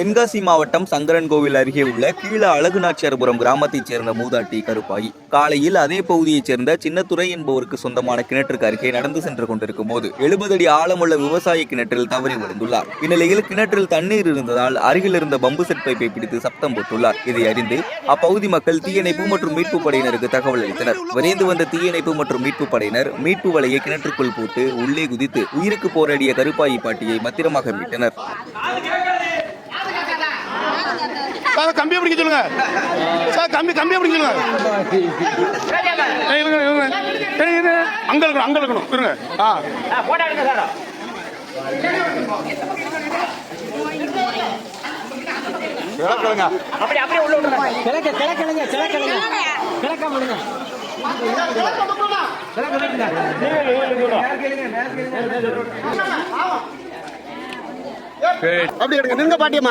தென்காசி மாவட்டம் சங்கரன்கோவில் அருகே உள்ள கீழ அழகுநாச்சியார்புரம் கிராமத்தைச் சேர்ந்த மூதாட்டி கருப்பாயி காலையில் அதே பகுதியைச் சேர்ந்த சின்னத்துறை என்பவருக்கு சொந்தமான கிணற்றுக்கு அருகே நடந்து சென்று கொண்டிருக்கும் போது 70 அடி ஆழமுள்ள விவசாய கிணற்றில் தவறி விழுந்துள்ளார். இந்நிலையில் கிணற்றில் தண்ணீர் இருந்ததால் அருகில் இருந்த பம்பு செட் பைப்பை பிடித்து சப்தம் போட்டுள்ளார். இதை அறிந்து அப்பகுதி மக்கள் தீயணைப்பு மற்றும் மீட்பு படையினருக்கு தகவல் அளித்தனர். விரைந்து வந்த தீயணைப்பு மற்றும் மீட்பு படையினர் மீட்பு வலையை கிணற்றுக்குள் போட்டு உள்ளே குதித்து உயிருக்கு போராடிய கருப்பாயி பாட்டியை பத்திரமாக மீட்டனர். கம்பியை பிடிக்க சொல்லுங்க சார், கம்பியை பிடிக்க சொல்லுங்க. அங்க இருக்கணும் இருங்க. அப்படி எடுங்க, நிங்க பாட்டியம்மா.